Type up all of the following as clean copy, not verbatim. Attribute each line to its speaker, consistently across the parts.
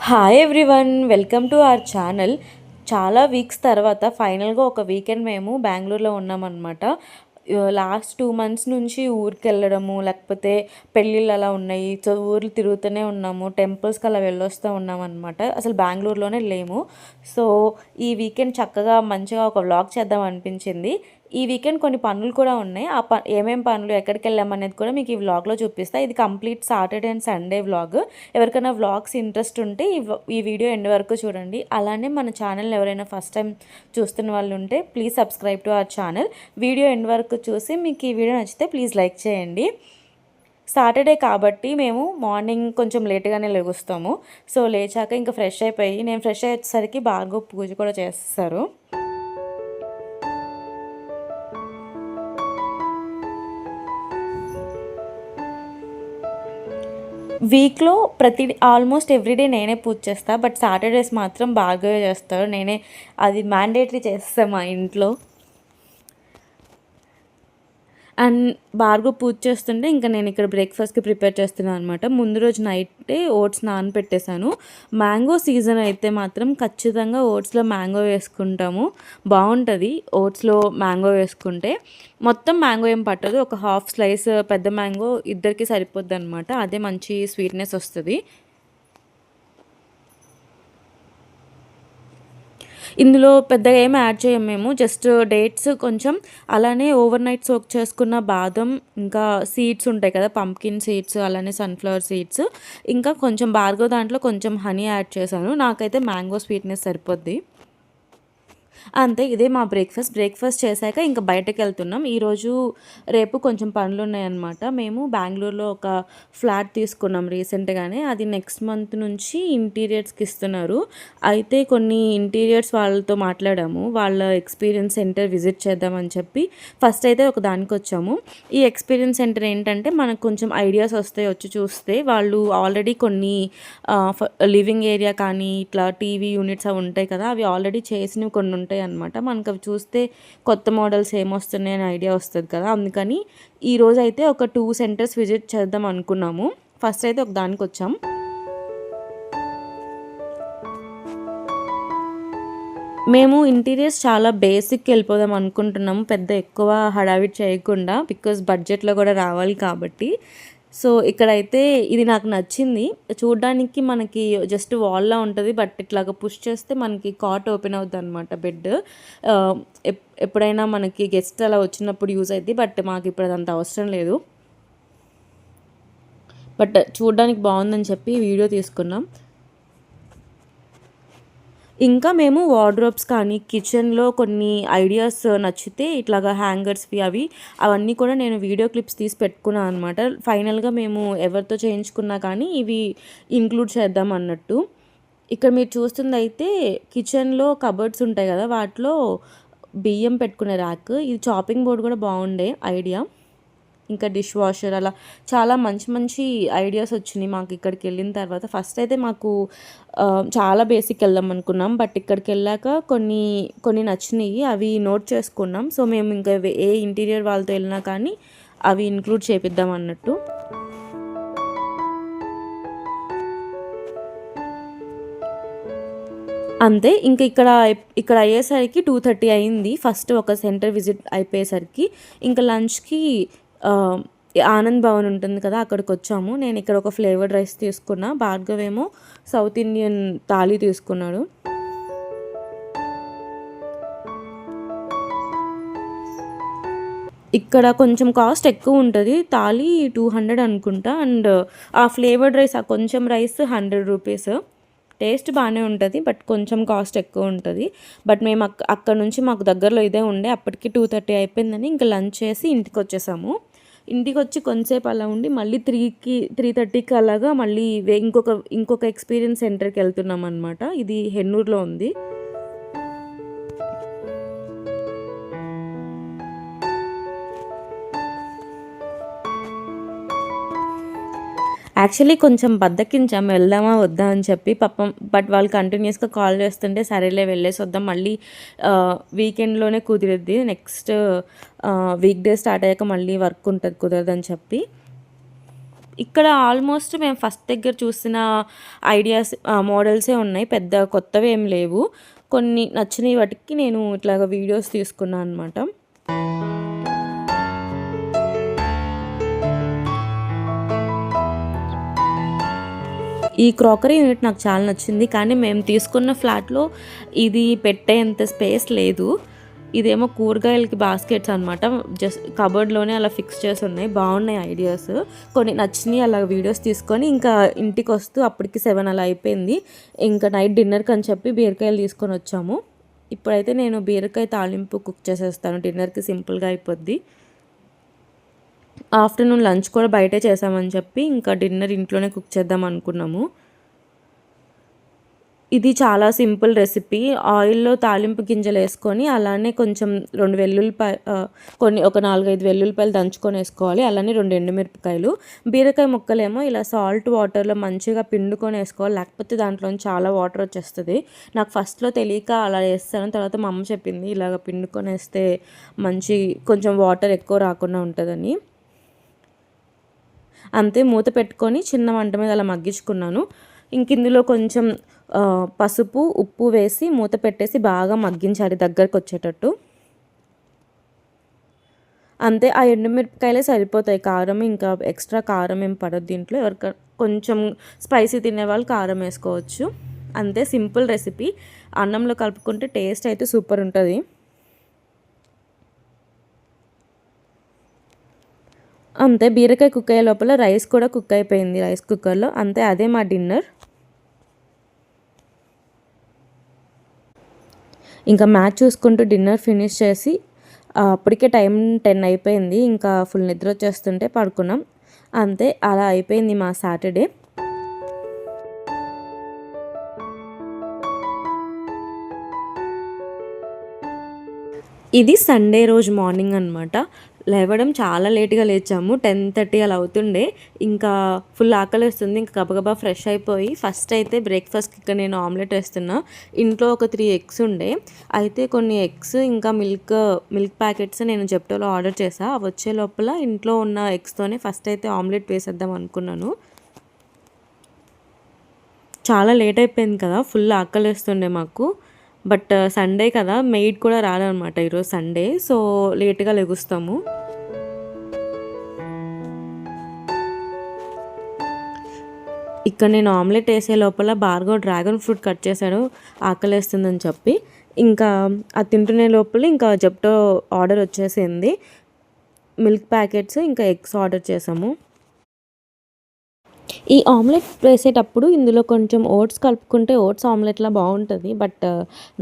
Speaker 1: Hi everyone, welcome to our channel. చాలా weeks తర్వాత ఫైనల్గా ఒక వీకెండ్ మేము బెంగళూరులో ఉన్నామన్నమాట. లాస్ట్ 2 మంత్స్ నుంచి ఊరికి వెళ్ళడము, లేకపోతే పెళ్ళిళ్ళు అలా ఉన్నాయి. సో ఊర్లు తిరుగుతూనే ఉన్నాము, టెంపుల్స్కి అలా వెళ్ళొస్తూ ఉన్నామన్నమాట. అసలు బెంగళూరులోనే లేము. సో ఈ వీకెండ్ చక్కగా మంచిగా ఒక వ్లాగ్ చేద్దాం అనిపించింది. ఈ వీకెండ్ కొన్ని పనులు కూడా ఉన్నాయి. ఏమేం పనులు, ఎక్కడికి వెళ్ళామనేది కూడా మీకు ఈ వ్లాగ్లో చూపిస్తా. ఇది complete Saturday and Sunday vlog. ఎవరికైనా వ్లాగ్స్ ఇంట్రెస్ట్ ఉంటే ఈ వీడియో ఎండ్ వరకు చూడండి. అలానే మన ఛానల్ ఎవరైనా ఫస్ట్ టైం చూస్తున్న వాళ్ళు ఉంటే please subscribe to our channel. Video end వరకు చూసి మీకు ఈ వీడియో నచ్చితే ప్లీజ్ లైక్ చేయండి. సాటర్డే కాబట్టి మేము మార్నింగ్ కొంచెం లేట్గానే లెగుస్తాము. సో లేచాక ఇంకా ఫ్రెష్ అయిపోయి, నేను ఫ్రెష్ అయ్యేసరికి భార్గవ్ పూజ కూడా చేస్తారు. వీక్లో ఆల్మోస్ట్ ఎవ్రీడే నేనే పూజ చేస్తాను. బట్ సాటర్డేస్ మాత్రం భార్గవే చేస్తారు. నేనే అది మ్యాండేటరీ చేస్తాను మా ఇంట్లో. అండ్ భార్గవ్ పూజ చేస్తుంటే ఇంకా నేను ఇక్కడ బ్రేక్ఫాస్ట్కి ప్రిపేర్ చేస్తున్నాను అనమాట. ముందు రోజు నైటే ఓట్స్ నానబెట్టేశాను. మ్యాంగో సీజన్ అయితే మాత్రం ఖచ్చితంగా ఓట్స్లో మ్యాంగో వేసుకుంటాము. బాగుంటుంది ఓట్స్లో మ్యాంగో వేసుకుంటే. మొత్తం మ్యాంగో ఏం పట్టదు, ఒక హాఫ్ స్లైస్ పెద్ద మ్యాంగో ఇద్దరికి సరిపోద్ది అనమాట. అదే మంచి స్వీట్నెస్ వస్తుంది. ఇందులో పెద్దగా ఏమి యాడ్ చేయం మేము. జస్ట్ డేట్స్ కొంచెం, అలానే ఓవర్ నైట్ సోక్ చేసుకున్న బాదం, ఇంకా సీడ్స్ ఉంటాయి కదా, పంప్కిన్ సీడ్స్, అలానే సన్ఫ్లవర్ సీడ్స్, ఇంకా కొంచెం భార్గవ్ దాంట్లో కొంచెం హనీ యాడ్ చేశాను. నాకైతే మ్యాంగో స్వీట్నెస్ సరిపోద్ది. అంతే, ఇదే మా బ్రేక్ఫాస్ట్ చేశాక ఇంకా బయటకు వెళ్తున్నాం. ఈరోజు రేపు కొంచెం పనులు ఉన్నాయన్నమాట. మేము బెంగళూరులో ఒక ఫ్లాట్ తీసుకున్నాం రీసెంట్గానే. అది నెక్స్ట్ మంత్ నుంచి ఇంటీరియర్స్కి ఇస్తున్నారు. అయితే కొన్ని ఇంటీరియర్స్ వాళ్ళతో మాట్లాడాము. వాళ్ళ ఎక్స్పీరియన్స్ సెంటర్ విజిట్ చేద్దామని చెప్పి ఫస్ట్ అయితే ఒక దానికి వచ్చాము. ఈ ఎక్స్పీరియన్స్ సెంటర్ ఏంటంటే మనకు కొంచెం ఐడియాస్ వస్తాయి వచ్చి చూస్తే. వాళ్ళు ఆల్రెడీ కొన్ని లివింగ్ ఏరియా కానీ ఇట్లా టీవీ యూనిట్స్ అవి ఉంటాయి కదా, అవి ఆల్రెడీ చేసినవి కొన్ని ఉంటాయి అనమాట. మనకు అవి చూస్తే కొత్త మోడల్స్ ఏమొస్తున్నాయి అని ఐడియా వస్తుంది కదా. అందుకని ఈరోజు అయితే ఒక 2 సెంటర్స్ విజిట్ చేద్దాం అనుకున్నాము. ఫస్ట్ అయితే ఒక దానికి వచ్చాం. మేము ఇంటీరియర్స్ చాలా బేసిక్కి వెళ్ళిపోదాం అనుకుంటున్నాము, పెద్ద ఎక్కువ హడావిడి చేయకుండా, బికాజ్ బడ్జెట్లో కూడా రావాలి కాబట్టి. సో ఇక్కడైతే ఇది నాకు నచ్చింది. చూడ్డానికి మనకి జస్ట్ వాల్లా ఉంటుంది, బట్ ఇట్లాగ పుష్ చేస్తే మనకి కాట్ ఓపెన్ అవుతుంది అనమాట. బెడ్ ఎప్పుడైనా మనకి గెస్ట్ అలా వచ్చినప్పుడు యూజ్ అవుతుంది, బట్ మాకు ఇప్పుడు అదంత అవసరం లేదు. బట్ చూడ్డానికి బాగుందని చెప్పి వీడియో తీసుకున్నాం. ఇంకా మేము వార్డ్రోబ్స్ కానీ కిచెన్లో కొన్ని ఐడియాస్ నచ్చితే ఇట్లాగా హ్యాంగర్స్వి అవన్నీ కూడా నేను వీడియో క్లిప్స్ తీసి పెట్టుకున్నాను అనమాట. ఫైనల్గా మేము ఎవరితో చేయించుకున్నా కానీ ఇవి ఇంక్లూడ్ చేద్దాం అన్నట్టు. ఇక్కడ మీరు చూస్తుంది అయితే కిచెన్లో కబర్డ్స్ ఉంటాయి కదా, వాటిలో బియ్యం పెట్టుకునే ర్యాక్. ఇది చాపింగ్ బోర్డ్ కూడా బాగుండే ఐడియా. ఇంకా డిష్ వాషర్, అలా చాలా మంచి మంచి ఐడియాస్ వచ్చినాయి మాకు ఇక్కడికి వెళ్ళిన తర్వాత. ఫస్ట్ అయితే మాకు చాలా బేసిక్ వెళ్దాం అనుకున్నాం, బట్ ఇక్కడికి వెళ్ళాక కొన్ని కొన్ని నచ్చినాయి, అవి నోట్ చేసుకున్నాం. సో మేము ఇంకా ఏ ఇంటీరియర్ వాళ్ళతో వెళ్ళినా కానీ అవి ఇంక్లూడ్ చేపిద్దాం అన్నట్టు. అంతే, ఇంక ఇక్కడ అయ్యేసరికి 2:30 అయింది. ఫస్ట్ ఒక సెంటర్ విజిట్ అయిపోయేసరికి ఇంకా లంచ్కి ఆనంద్ భవన్ ఉంటుంది కదా, అక్కడికి వచ్చాము. నేను ఇక్కడ ఒక ఫ్లేవర్డ్ రైస్ తీసుకున్నా, భార్గవ్ ఏమో సౌత్ ఇండియన్ థాలీ తీసుకున్నాడు. ఇక్కడ కొంచెం కాస్ట్ ఎక్కువ ఉంటుంది, థాలీ 200 అనుకుంటా. అండ్ ఆ ఫ్లేవర్డ్ రైస్, ఆ కొంచెం రైస్ 100 రూపీస్. టేస్ట్ బాగానే ఉంటుంది, బట్ కొంచెం కాస్ట్ ఎక్కువ ఉంటుంది. బట్ మేము అక్కడ నుంచి మాకు దగ్గరలో ఇదే ఉండే. అప్పటికి 2:30 అయిపోయిందని ఇంకా లంచ్ చేసి ఇంటికి వచ్చేసాము. ఇంటికి వచ్చి కొంతసేపు అలా ఉండి మళ్ళీ 3:30కి అలాగా మళ్ళీ ఇంకొక ఎక్స్పీరియన్స్ సెంటర్కి వెళ్తున్నాం అనమాట. ఇది హెన్నూరులో ఉంది. యాక్చువల్లీ కొంచెం బద్దకించాం, వెళ్దామా వద్దా అని చెప్పి పాపం. బట్ వాళ్ళు కంటిన్యూస్గా కాల్ చేస్తుంటే సరేలే వెళ్ళేసి వద్దాం, మళ్ళీ వీకెండ్లోనే కుదిరిద్ది, నెక్స్ట్ వీక్ డే స్టార్ట్ అయ్యాక మళ్ళీ వర్క్ ఉంటుంది, కుదరదని చెప్పి ఇక్కడ ఆల్మోస్ట్ మేము ఫస్ట్ దగ్గర చూసిన ఐడియాస్ మోడల్సే ఉన్నాయి. పెద్ద కొత్తవి ఏం లేవు. కొన్ని నచ్చినవి వాటికి నేను ఇట్లాగ వీడియోస్ తీసుకున్నాను అనమాట. ఈ క్రాకరీ యూనిట్ నాకు చాలా నచ్చింది. కానీ మేము తీసుకున్న ఫ్లాట్లో ఇది పెట్టేంత స్పేస్ లేదు. ఇదేమో కూరగాయలకి బాస్కెట్స్ అనమాట. జస్ట్ కబోర్డ్లోనే అలా ఫిక్స్ చేసి ఉన్నాయి. బాగున్నాయి ఐడియాస్. కొన్ని నచ్చినాయి అలా వీడియోస్ తీసుకొని ఇంకా ఇంటికి వస్తూ అప్పటికి 7 అలా అయిపోయింది. ఇంకా నైట్ డిన్నర్కి అని చెప్పి బీరకాయలు తీసుకొని వచ్చాము. ఇప్పుడైతే నేను బీరకాయ తాలింపు కుక్ చేసేస్తాను. డిన్నర్కి సింపుల్గా అయిపోద్ది. ఆఫ్టర్నూన్ లంచ్ కూడా బయటే చేసామని చెప్పి ఇంకా డిన్నర్ ఇంట్లోనే కుక్ చేద్దాం అనుకున్నాము. ఇది చాలా సింపుల్ రెసిపీ. ఆయిల్‌లో తాలింపు గింజలు వేసుకొని అలానే కొంచెం 2 ఒక 4, 5 వెల్లుల్లిపాయలు దంచుకొని వేసుకోవాలి. అలానే 2 ఎండుమిరపకాయలు. బీరకాయ ముక్కలేమో ఇలా సాల్ట్ వాటర్‌లో మంచిగా పిండుకొని వేసుకోవాలి. లేకపోతే దాంట్లోంచి చాలా వాటర్ వచ్చేస్తది. నాకు ఫస్ట్‌లో తెలియక అలా వేస్తాను. తర్వాత మా అమ్మ చెప్పింది ఇలాగ పిండుకొని వేస్తే కొంచెం వాటర్ ఎక్కువ రాకుండా ఉంటదని. అంతే, మూత పెట్టుకొని చిన్న మంట మీద అలా మగ్గించుకున్నాను. ఇంక ఇందులో కొంచెం పసుపు, ఉప్పు వేసి మూత పెట్టేసి బాగా మగ్గించాలి దగ్గరకు వచ్చేటట్టు. అంతే, ఆ ఎండుమిరపకాయలే సరిపోతాయి. కారం ఇంకా ఎక్స్ట్రా కారం ఏం పడదు దీంట్లో. కొంచెం స్పైసీ తినేవాళ్ళు కారం వేసుకోవచ్చు. అంతే, సింపుల్ రెసిపీ. అన్నంలో కలుపుకుంటే టేస్ట్ అయితే సూపర్ ఉంటుంది. అంతే, బీరకాయ కుక్ అయ్యే లోపల రైస్ కూడా కుక్ అయిపోయింది రైస్ కుక్కర్లో. అంతే, అదే మా డిన్నర్. ఇంకా మ్యాచ్ చూసుకుంటూ డిన్నర్ ఫినిష్ చేసి అప్పటికే టైం 10 అయిపోయింది. ఇంకా ఫుల్ నిద్ర వచ్చేస్తుంటే పడుకున్నాం. అంతే, అలా అయిపోయింది మా సాటర్డే. ఇది సండే రోజు మార్నింగ్ అనమాట. లేవడం చాలా లేట్గా లేచాము. 10:30 అలా అవుతుండే. ఇంకా ఫుల్ ఆకలిస్తుంది. ఇంకా గబగబా ఫ్రెష్ అయిపోయి ఫస్ట్ అయితే బ్రేక్ఫాస్ట్కి ఇక్కడ నేను ఆమ్లెట్ వేస్తున్నా. ఇంట్లో ఒక 3 ఎగ్స్ ఉండే. అయితే కొన్ని ఎగ్స్ ఇంకా మిల్క్ ప్యాకెట్స్ నేను జెప్టోలో ఆర్డర్ చేసా. అవి వచ్చే లోపల ఇంట్లో ఉన్న ఎగ్స్తోనే ఫస్ట్ అయితే ఆమ్లెట్ వేసేద్దాం అనుకున్నాను. చాలా లేట్ అయిపోయింది కదా, ఫుల్ ఆకలిస్తుండే మాకు. బట్ సండే కదా, మెయిడ్ కూడా రాదనమాట ఈరోజు సండే. సో లేట్గా లెగుస్తాము. ఇక్కడ నేను ఆమ్లెట్ వేసే లోపల భార్గవ్ డ్రాగన్ ఫ్రూట్ కట్ చేశాడు ఆకలేస్తుందని చెప్పి. ఇంకా అది తింటునే లోపల ఇంకా జెప్టో ఆర్డర్ వచ్చేసింది. మిల్క్ ప్యాకెట్స్ ఇంకా ఎగ్స్ ఆర్డర్ చేసాము. ఈ ఆమ్లెట్ వేసేటప్పుడు ఇందులో కొంచెం ఓట్స్ కలుపుకుంటే ఓట్స్ ఆమ్లెట్లా బాగుంటుంది. బట్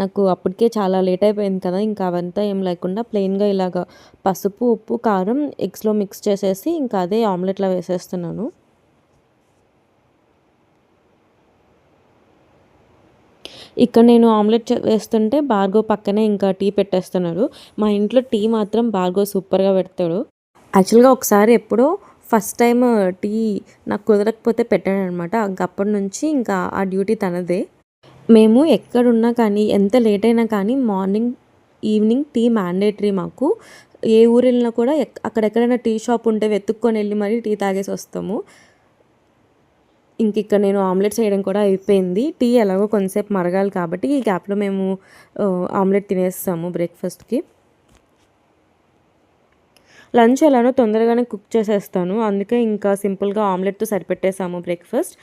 Speaker 1: నాకు అప్పటికే చాలా లేట్ అయిపోయింది కదా, ఇంకా అవంతా ఏం లేకుండా ప్లెయిన్గా ఇలాగ పసుపు, ఉప్పు, కారం ఎగ్స్లో మిక్స్ చేసేసి ఇంకా అదే ఆమ్లెట్లా వేసేస్తున్నాను. ఇక్కడ నేను ఆమ్లెట్ వేస్తుంటే భార్గవ్ పక్కనే ఇంకా టీ పెట్టేస్తున్నారు. మా ఇంట్లో టీ మాత్రం భార్గవ్ సూపర్గా పెడతాడు. యాక్చువల్గా ఒకసారి ఎప్పుడో ఫస్ట్ టైం టీ నాకు కుదరకపోతే పెట్టాడనమాట. అప్పటి నుంచి ఇంకా ఆ డ్యూటీ తనదే. మేము ఎక్కడున్నా కానీ ఎంత లేట్ అయినా కానీ మార్నింగ్ ఈవినింగ్ టీ మ్యాండేటరీ మాకు. ఏ ఊరు వెళ్ళినా కూడా అక్కడెక్కడైనా టీ షాప్ ఉంటే వెతుక్కొని వెళ్ళి మరీ టీ తాగేసి వస్తాము. ఇంక ఇక్కడ నేను ఆమ్లెట్స్ వేయడం కూడా అయిపోయింది. టీ ఎలాగో కొంతసేపు మరగాలి కాబట్టి ఈ గ్యాప్లో మేము ఆమ్లెట్ తినేస్తాము బ్రేక్ఫాస్ట్కి. లంచ్ ఎలానో తొందరగానే కుక్ చేసేస్తాను. అందుకే ఇంకా సింపుల్గా ఆమ్లెట్తో సరిపెట్టేసాము బ్రేక్ఫాస్ట్.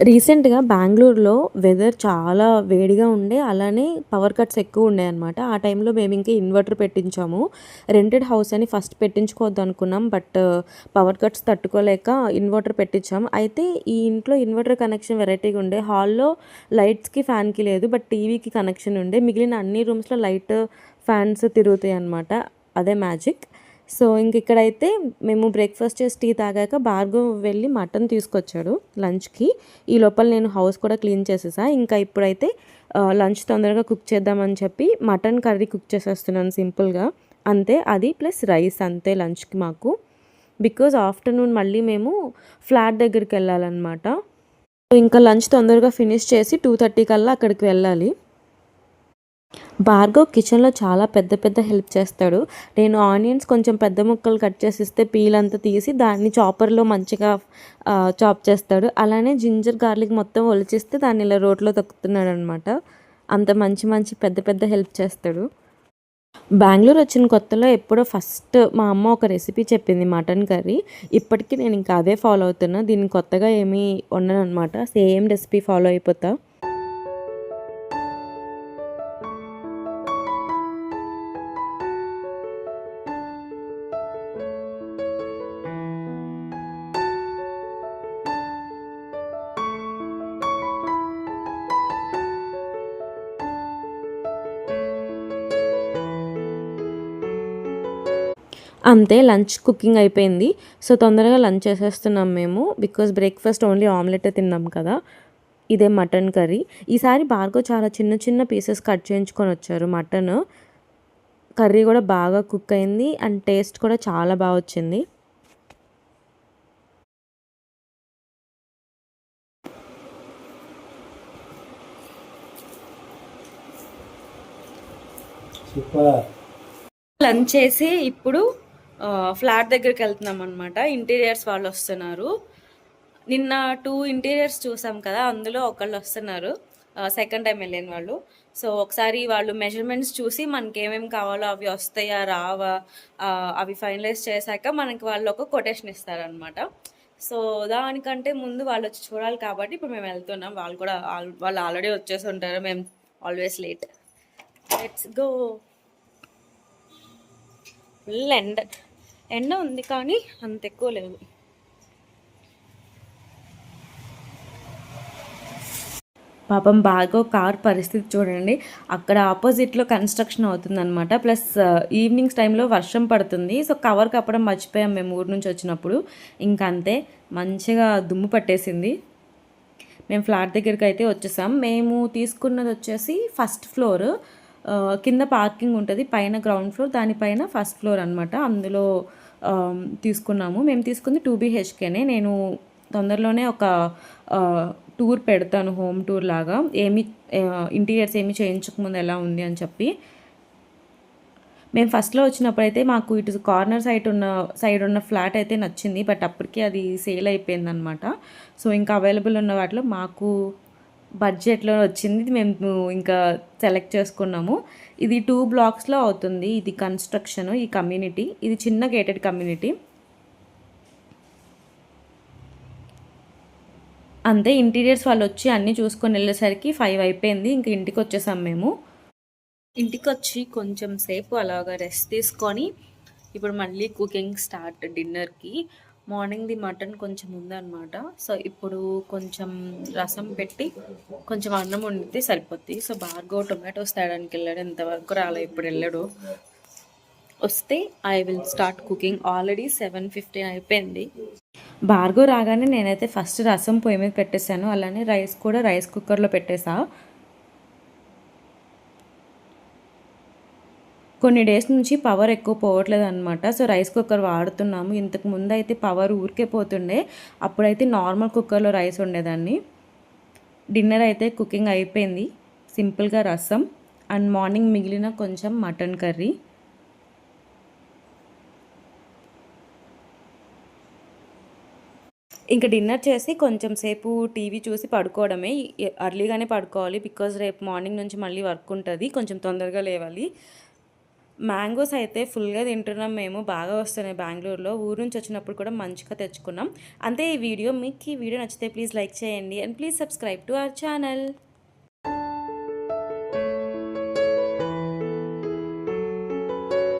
Speaker 1: రీసెంట్గా బెంగళూరులో వెదర్ చాలా వేడిగా ఉండే, అలానే పవర్ కట్స్ ఎక్కువ ఉండే అనమాట. ఆ టైంలో మేము ఇంకా ఇన్వర్టర్ పెట్టించాము. రెంటెడ్ హౌస్ అని ఫస్ట్ పెట్టించుకోవద్దు అనుకున్నాం. బట్ పవర్ కట్స్ తట్టుకోలేక ఇన్వర్టర్ పెట్టించాం. అయితే ఈ ఇంట్లో ఇన్వర్టర్ కనెక్షన్ వెరైటీగా ఉండే. హాల్లో లైట్స్కి ఫ్యాన్కి లేదు, బట్ టీవీకి కనెక్షన్ ఉండే. మిగిలిన అన్ని రూమ్స్లో లైట్ ఫ్యాన్స్ తిరుగుతాయి అనమాట. అదే మ్యాజిక్. సో ఇంక ఇక్కడైతే మేము బ్రేక్ఫాస్ట్ చేసి టీ తాగాక భార్గవ్ వెళ్ళి మటన్ తీసుకొచ్చాడు లంచ్కి. ఈ లోపల నేను హౌస్ కూడా క్లీన్ చేసేసా. ఇంకా ఇప్పుడైతే లంచ్ తొందరగా కుక్ చేద్దామని చెప్పి మటన్ కర్రీ కుక్ చేసేస్తున్నాను సింపుల్గా. అంతే, అది ప్లస్ రైస్ అంతే లంచ్కి మాకు. బికాజ్ ఆఫ్టర్నూన్ మళ్ళీ మేము ఫ్లాట్ దగ్గరికి వెళ్ళాలన్నమాట. ఇంకా లంచ్ తొందరగా ఫినిష్ చేసి 2:30 కల్లా అక్కడికి వెళ్ళాలి. భార్గవ్ కిచెన్లో చాలా పెద్ద పెద్ద హెల్ప్ చేస్తాడు. నేను ఆనియన్స్ కొంచెం పెద్ద ముక్కలు కట్ చేసి ఇస్తే పీల్ అంతా తీసి దాన్ని చాపర్లో మంచిగా చాప్ చేస్తాడు. అలానే జింజర్ గార్లిక్ మొత్తం ఒలిచిస్తే దాన్ని ఇలా రోట్లో తొక్కుతున్నాడు అనమాట. అంత మంచి మంచి పెద్ద పెద్ద హెల్ప్ చేస్తాడు. బెంగుళూరు వచ్చిన కొత్తలో ఎప్పుడో ఫస్ట్ మా అమ్మ ఒక రెసిపీ చెప్పింది మటన్ కర్రీ. ఇప్పటికీ నేను ఇంకా అదే ఫాలో అవుతున్నా. దీన్ని కొత్తగా ఏమీ వండను అనమాట. సేమ్ రెసిపీ ఫాలో అయిపోతా. అంతే లంచ్ కుకింగ్ అయిపోయింది. సో తొందరగా లంచ్ చేసేస్తున్నాం మేము. బికాజ్ బ్రేక్ఫాస్ట్ ఓన్లీ ఆమ్లెటే తిన్నాం కదా. ఇదే మటన్ కర్రీ. ఈసారి భార్గవ్ చాలా చిన్న చిన్న పీసెస్ కట్ చేయించుకొని వచ్చారు మటన్. కర్రీ కూడా బాగా కుక్ అయింది అండ్ టేస్ట్ కూడా చాలా బాగా వచ్చింది. లంచ్ చేసి ఇప్పుడు ఫ్లాట్ దగ్గరికి వెళ్తున్నాం అనమాట. ఇంటీరియర్స్ వాళ్ళు వస్తున్నారు. నిన్న 2 ఇంటీరియర్స్ చూసాం కదా, అందులో ఒకళ్ళు వస్తున్నారు, సెకండ్ టైం వెళ్ళిన వాళ్ళు. సో ఒకసారి వాళ్ళు మెజర్మెంట్స్ చూసి మనకి ఏమేమి కావాలో అవి వస్తాయా రావా అవి ఫైనలైజ్ చేశాక మనకి వాళ్ళు ఒక కొటేషన్ ఇస్తారనమాట. సో దానికంటే ముందు వాళ్ళు వచ్చి చూడాలి కాబట్టి ఇప్పుడు మేము వెళ్తున్నాం. వాళ్ళు ఆల్రెడీ వచ్చేసి ఉంటారు. మేము always late. Let's go. Full ఎండ ఉంది కానీ అంత ఎక్కువ లేదు. పాపం భార్గవ్ కార్ పరిస్థితి చూడండి. అక్కడ ఆపోజిట్లో కన్స్ట్రక్షన్ అవుతుందన్నమాట. ప్లస్ ఈవినింగ్స్ టైంలో వర్షం పడుతుంది. సో కవర్ కప్పడం మర్చిపోయాం మేము ఊరు నుంచి వచ్చినప్పుడు. ఇంకంతే మంచిగా దుమ్ము పట్టేసింది. మేము ఫ్లాట్ దగ్గరికి అయితే వచ్చేసాం. మేము తీసుకున్నది వచ్చేసి ఫస్ట్ ఫ్లోర్. కింద పార్కింగ్ ఉంటుంది, పైన గ్రౌండ్ ఫ్లోర్, దానిపైన ఫస్ట్ ఫ్లోర్ అనమాట. అందులో తీసుకున్నాము. మేము తీసుకుంది 2 BHKనే. నేను తొందరలోనే ఒక టూర్ పెడతాను, హోమ్ టూర్ లాగా, ఇంటీరియర్స్ ఏమి చేయించకముందు ఎలా ఉంది అని చెప్పి. మేము ఫస్ట్లో వచ్చినప్పుడైతే మాకు ఇటు కార్నర్ సైడ్ ఉన్న ఫ్లాట్ అయితే నచ్చింది. బట్ అప్పటికి అది సేల్ అయిపోయిందనమాట. సో ఇంకా అవైలబుల్ ఉన్న వాటిలో మాకు బడ్జెట్లో వచ్చింది, మేము ఇంకా సెలెక్ట్ చేసుకున్నాము. ఇది 2 బ్లాక్స్లో అవుతుంది. ఇది కన్స్ట్రక్షన్, ఈ కమ్యూనిటీ, ఇది చిన్న గేటెడ్ కమ్యూనిటీ. అంతే. ఇంటీరియర్స్ వాళ్ళు వచ్చి అన్నీ చూసుకొని వెళ్ళేసరికి 5 అయిపోయింది. ఇంక ఇంటికి వచ్చేసాం మేము. ఇంటికి వచ్చి కొంచెం సేపు అలాగా రెస్ట్ తీసుకొని ఇప్పుడు మళ్ళీ కుకింగ్ స్టార్ట్ డిన్నర్కి. మార్నింగ్ది మటన్ కొంచెం ఉందన్నమాట. సో ఇప్పుడు కొంచెం రసం పెట్టి కొంచెం అన్నం వండితే సరిపోద్ది. సో భార్గవ్ టొమాటోస్ తేడానికి వెళ్ళాడు, ఇంతవరకు రాలే, ఇప్పుడు వెళ్ళాడు. వస్తే I will start cooking. Already 7:15 అయిపోయింది. భార్గవ్ రాగానే నేనైతే ఫస్ట్ రసం పొయ్యి మీద పెట్టేశాను. అలానే రైస్ కూడా రైస్ కుక్కర్లో పెట్టేసా. కొన్ని డేస్ నుంచి పవర్ ఎక్కువ పోవట్లేదు అనమాట. సో రైస్ కుక్కర్ వాడుతున్నాము. ఇంతకు ముందు అయితే పవర్ ఊరికే పోతుండే, అప్పుడైతే నార్మల్ కుక్కర్లో రైస్ వండేదాన్ని. డిన్నర్ అయితే కుకింగ్ అయిపోయింది. సింపుల్గా రసం అండ్ మార్నింగ్ మిగిలిన కొంచెం మటన్ కర్రీ. ఇంకా డిన్నర్ చేసి కొంచెం సేపు టీవీ చూసి పడుకోవడమే. ఎర్లీగానే పడుకోవాలి, బికాజ్ రేపు మార్నింగ్ నుంచి మళ్ళీ వర్క్ ఉంటుంది, కొంచెం తొందరగా లేవాలి. మ్యాంగోస్ అయితే ఫుల్గా తింటున్నాం మేము. బాగా వస్తున్నాయి బెంగళూరులో. ఊరు నుంచి వచ్చినప్పుడు కూడా మంచిగా తెచ్చుకున్నాం. అంతే ఈ వీడియో. మీకు ఈ వీడియో నచ్చితే ప్లీజ్ లైక్ చేయండి and please subscribe to our channel.